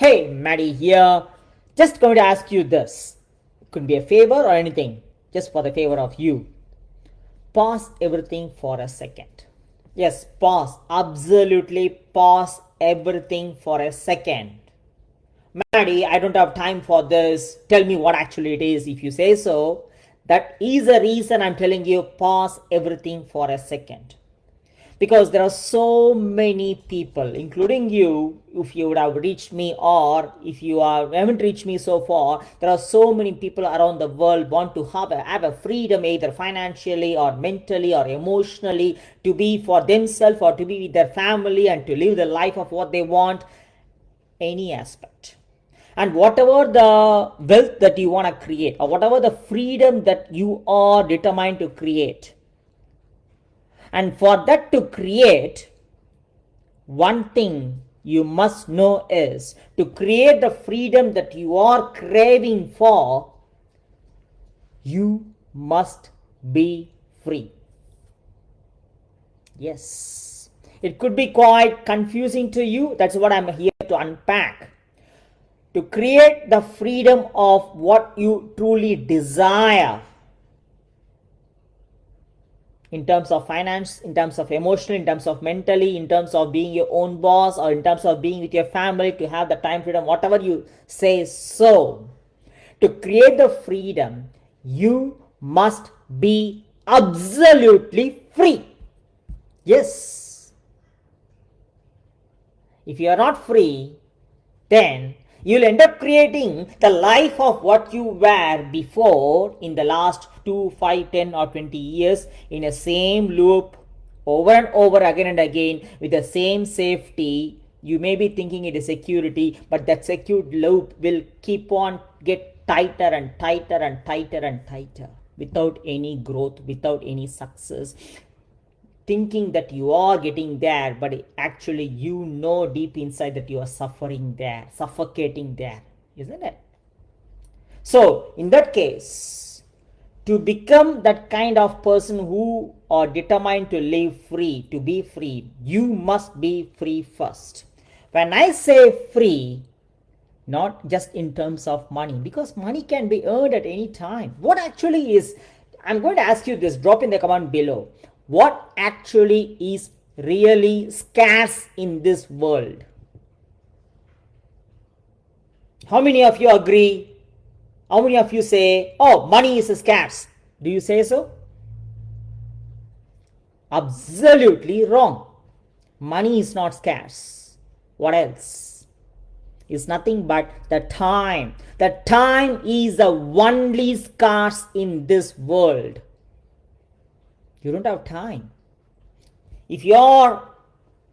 Hey, Maddie here. Just going to ask you this. Could be a favor or anything. Just for the favor of you. Pause everything for a second. Yes, pause. Absolutely pause everything for a second. Maddie, I don't have time for this. Tell me what actually it is if you say so. That is the reason I'm telling you pause everything for a second. Because there are so many people, including you, if you would have reached me, or if you haven't reached me so far, there are so many people around the world want to have a freedom, either financially or mentally or emotionally, to be for themselves or to be with their family and to live the life of what they want, any aspect. And whatever the wealth that you want to create, or whatever the freedom that you are determined to create, and for that to create, one thing you must know is to create the freedom that you are craving for, you must be free. Yes, it could be quite confusing to you. That's what I'm here to unpack. To create the freedom of what you truly desire, in terms of finance, in terms of emotional, in terms of mentally, in terms of being your own boss, or in terms of being with your family, to have the time freedom, whatever you say so. To create the freedom, you must be absolutely free. Yes. If you are not free, then you'll end up creating the life of what you were before in the last 2, 5, 10 or 20 years, in a same loop over and over again and again, with the same safety. You may be thinking it is security, but that secure loop will keep on get tighter and tighter and tighter and tighter, without any growth, without any success, thinking that you are getting there, but actually you know deep inside that you are suffering there, suffocating there, isn't it? So in that case, to become that kind of person who are determined to live free, to be free, you must be free first. When I say free, not just in terms of money, because money can be earned at any time. What actually is, I'm going to ask you this, drop in the comment below. What actually is really scarce in this world? How many of you agree? How many of you say, oh, money is scarce? Do you say so? Absolutely wrong. Money is not scarce. What else? Is nothing but the time. The time is the only scarce in this world. You don't have time. If you're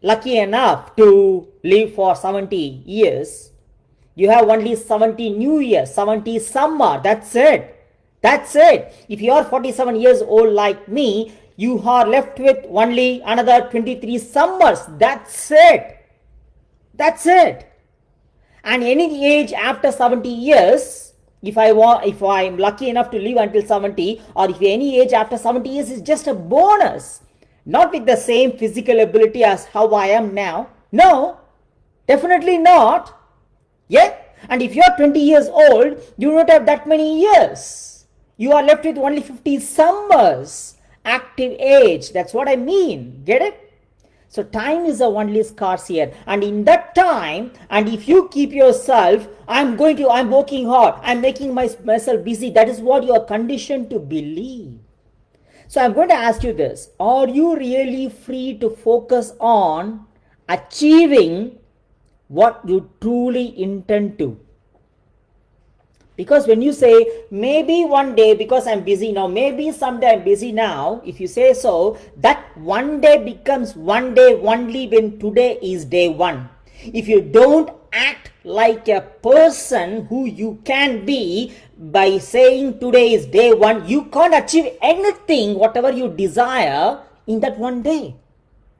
lucky enough to live for 70 years, you have only 70 new years, 70 summer. That's it. That's it. If you are 47 years old like me, you are left with only another 23 summers. That's it. That's it. And any age after 70 years, if I'm lucky enough to live until 70, or if any age after 70 years is just a bonus, not with the same physical ability as how I am now. No, definitely not. Yeah. And if you're 20 years old, you don't have that many years. You are left with only 50 summers, active age. That's what I mean. Get it? So time is the only scarce here, and in that time, and if you keep yourself, I'm working hard, I'm making myself busy, that is what you are conditioned to believe. So I'm going to ask you this, are you really free to focus on achieving what you truly intend to? Because when you say, maybe one day because I'm busy now, maybe someday I'm busy now, if you say so, that one day becomes one day only when today is day one. If you don't act like a person who you can be by saying today is day one, you can't achieve anything, whatever you desire in that one day.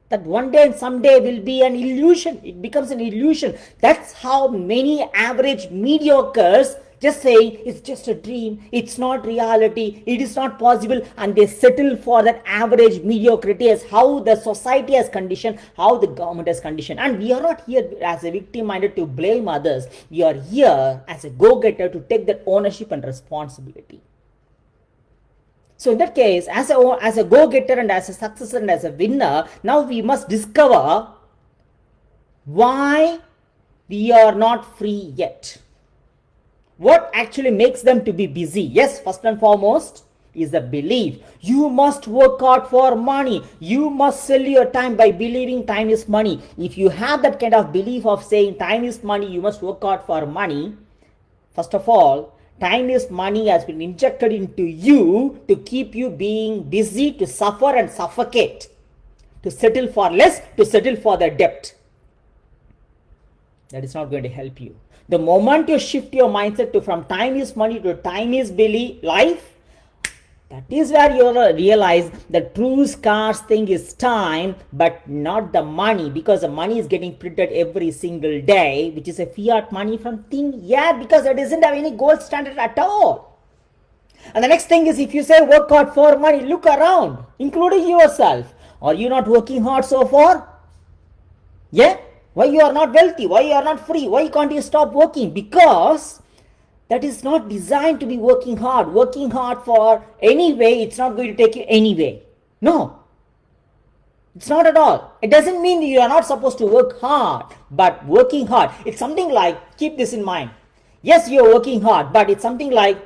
That one day and someday will be an illusion. It becomes an illusion. That's how many average mediocres just saying it's just a dream, it's not reality, it is not possible, and they settle for that average mediocrity as how the society has conditioned, how the government has conditioned. And we are not here as a victim minded to blame others, we are here as a go-getter to take that ownership and responsibility. So in that case, as a go-getter and as a successor and as a winner, now we must discover why we are not free yet. What actually makes them to be busy? Yes, first and foremost is the belief. You must work hard for money. You must sell your time by believing time is money. If you have that kind of belief of saying time is money, you must work hard for money, first of all, time is money has been injected into you to keep you being busy, to suffer and suffocate, to settle for less, to settle for the debt. That is not going to help you. The moment you shift your mindset to from time is money to time is life, that is where you will realize the true scarce thing is time, but not the money, because the money is getting printed every single day, which is a fiat money from thin air, because it doesn't have any gold standard at all. And the next thing is, if you say work hard for money, look around, including yourself. Are you not working hard so far? Yeah? Why you are not wealthy? Why you are not free? Why can't you stop working? Because that is not designed to be working hard. Working hard for anyway, it's not going to take you anyway. No. It's not at all. It doesn't mean you are not supposed to work hard, but working hard. It's something like, keep this in mind. Yes, you are working hard, but it's something like,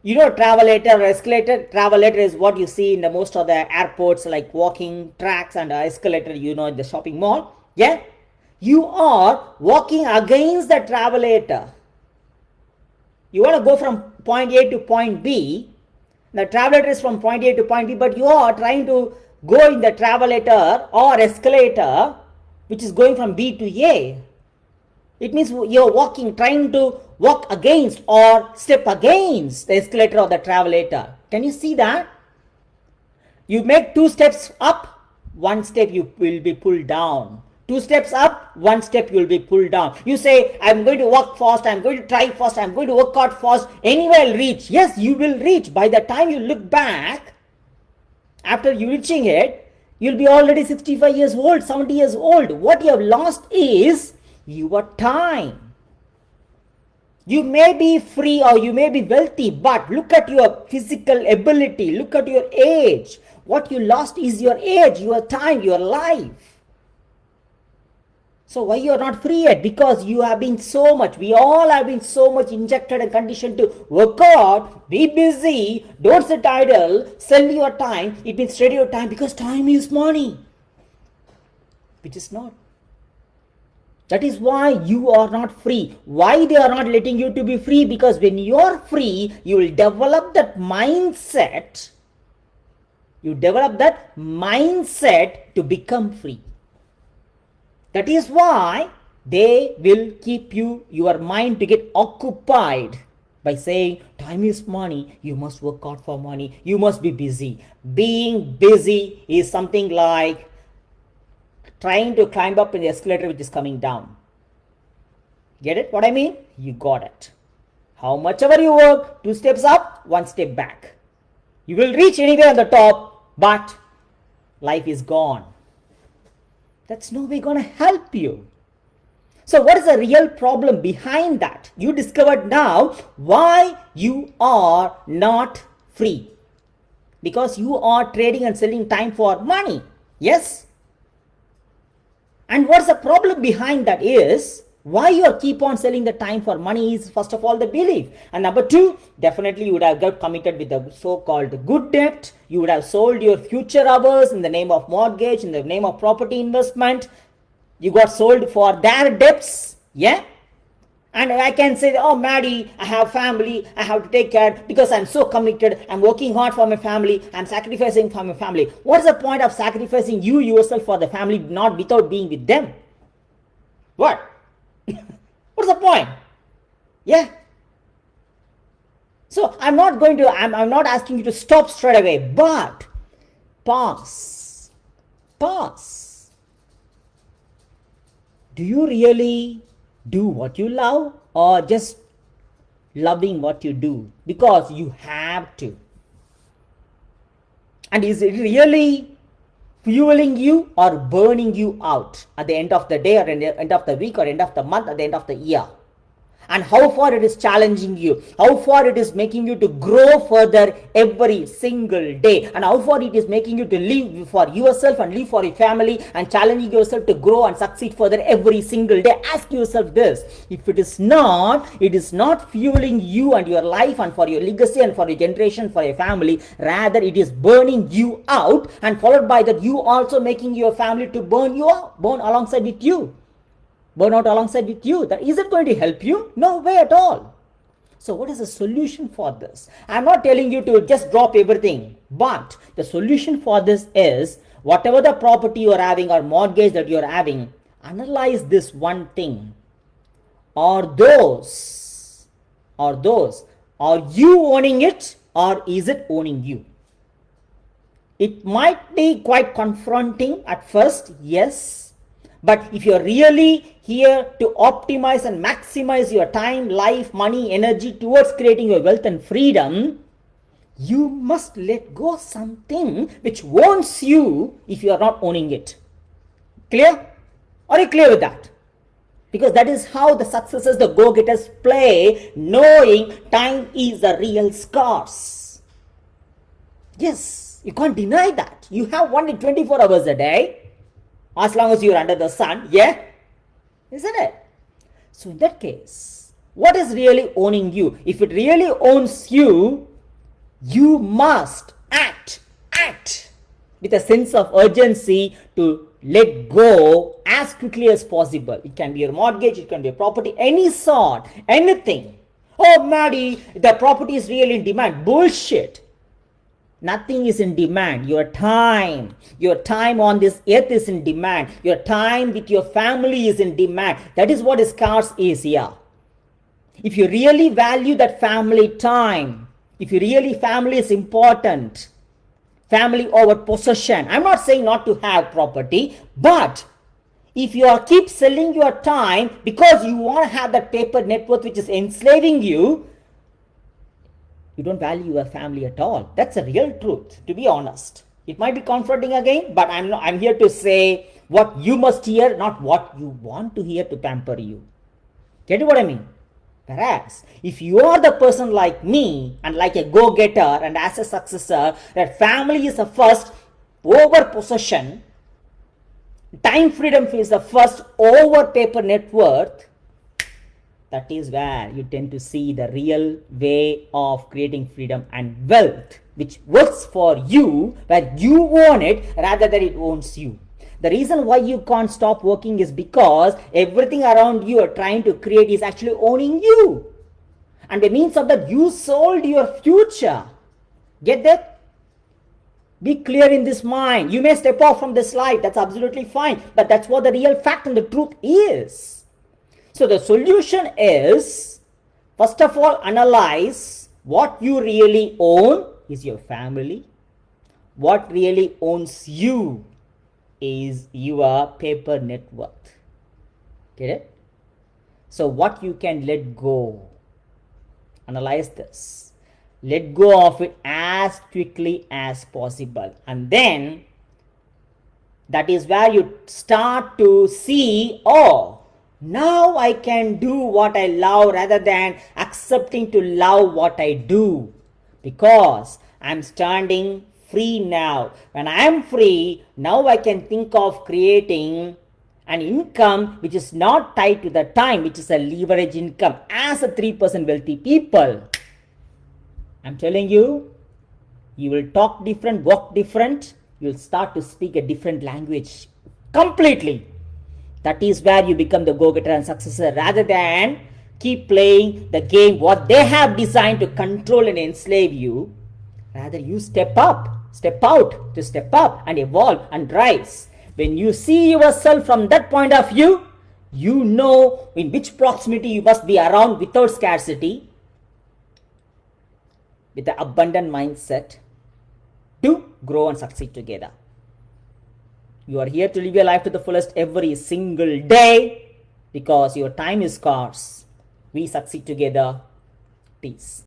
you know, travelator or escalator. Travelator is what you see in the most of the airports, like walking tracks, and escalator, you know, in the shopping mall. Yeah. You are walking against the travelator. You want to go from point A to point B. The travelator is from point A to point B, but you are trying to go in the travelator or escalator, which is going from B to A. It means you're walking, trying to walk against or step against the escalator or the travelator. Can you see that? You make 2 steps up, 1 step you will be pulled down. 2 steps up, 1 step you will be pulled down. You say, I'm going to walk fast, I'm going to try fast, I'm going to work hard fast, anyway I'll reach. Yes, you will reach. By the time you look back, after you reaching it, you'll be already 65 years old, 70 years old. What you have lost is your time. You may be free or you may be wealthy, but look at your physical ability, look at your age. What you lost is your age, your time, your life. So why you are not free yet? Because you have been so much, we all have been so much injected and conditioned to work out, be busy, don't sit idle, sell your time. It means trade your time because time is money, which is not. That is why you are not free. Why they are not letting you to be free? Because when you are free, you will develop that mindset. You develop that mindset to become free. That is why they will keep your mind to get occupied by saying, time is money, you must work hard for money, you must be busy. Being busy is something like trying to climb up in the escalator which is coming down. Get it? What I mean? You got it. How much ever you work, 2 steps up, 1 step back. You will reach anywhere on the top, but life is gone. That's no way gonna help you. So what is the real problem behind that? You discovered now why you are not free. Because you are trading and selling time for money. Yes? And what's the problem behind that is, why you keep on selling the time for money is first of all the belief. And number 2, definitely you would have got committed with the so-called good debt. You would have sold your future hours in the name of mortgage, in the name of property investment. You got sold for their debts. Yeah. And I can say, oh Maddie, I have family, I have to take care because I'm so committed, I'm working hard for my family, I'm sacrificing for my family. What is the point of sacrificing you yourself for the family, not without being with them? What? What's the point? Yeah. So I'm not not asking you to stop straight away, but pause. Pause. Do you really do what you love, or just loving what you do because you have to. And is it really fueling you or burning you out at the end of the day, or at the end of the week, or end of the month, at the end of the year? And how far it is challenging you, how far it is making you to grow further every single day, and how far it is making you to live for yourself and live for your family, and challenging yourself to grow and succeed further every single day. Ask yourself this: if it is not fueling you and your life and for your legacy and for your generation, for your family, rather it is burning you out, and followed by that you also making your family to burn alongside with you, burn out alongside with you. That isn't going to help you. No way at all. So what is the solution for this? I'm not telling you to just drop everything, but the solution for this is, whatever the property you're having or mortgage that you're having, analyze this one thing. Are you owning it, or is it owning you? It might be quite confronting at first, yes. But if you're really here to optimize and maximize your time, life, money, energy towards creating your wealth and freedom, you must let go of something which owns you if you are not owning it. Clear? Are you clear with that? Because that is how the successes, the go-getters play, knowing time is the real scarce. Yes, you can't deny that. You have only 24 hours a day. As long as you're under the sun, yeah? Isn't it? So in that case, what is really owning you? If it really owns you, you must act with a sense of urgency to let go as quickly as possible. It can be your mortgage, it can be a property, any sort, anything. Oh, Maddie, the property is really in demand. Bullshit. Nothing is in demand. Your time on this earth is in demand. Your time with your family is in demand. That is what scarce is here. If you really value that family time, if you really family is important, family over possession. I'm not saying not to have property, but if you keep selling your time because you want to have that paper net worth which is enslaving you, you don't value your family at all. That's a real truth, to be honest. It might be confronting again, but I'm here to say what you must hear, not what you want to hear to pamper you. Get what I mean? Whereas, if you are the person like me and like a go-getter and as a successor, that family is the first over possession, time freedom is the first over paper net worth, that is where you tend to see the real way of creating freedom and wealth, which works for you, where you own it rather than it owns you. The reason why you can't stop working is because everything around you are trying to create is actually owning you. And by means of that, you sold your future. Get that? Be clear in this mind. You may step off from this slide. That's absolutely fine. But that's what the real fact and the truth is. So the solution is, first of all, analyze what you really own is your family. What really owns you is your paper net worth. Get it? So what you can let go. Analyze this. Let go of it as quickly as possible. And then that is where you start to see, oh, now I can do what I love rather than accepting to love what I do, because I'm standing free now. When I am free, now I can think of creating an income which is not tied to the time, which is a leverage income. As a 3% wealthy people, I'm telling you, you will talk different, walk different, you'll start to speak a different language completely. That is where you become the go-getter and successor, rather than keep playing the game what they have designed to control and enslave you. Rather, you step out and evolve and rise. When you see yourself from that point of view, you know in which proximity you must be around without scarcity, with an abundant mindset to grow and succeed together. You are here to live your life to the fullest every single day because your time is scarce. We succeed together. Peace.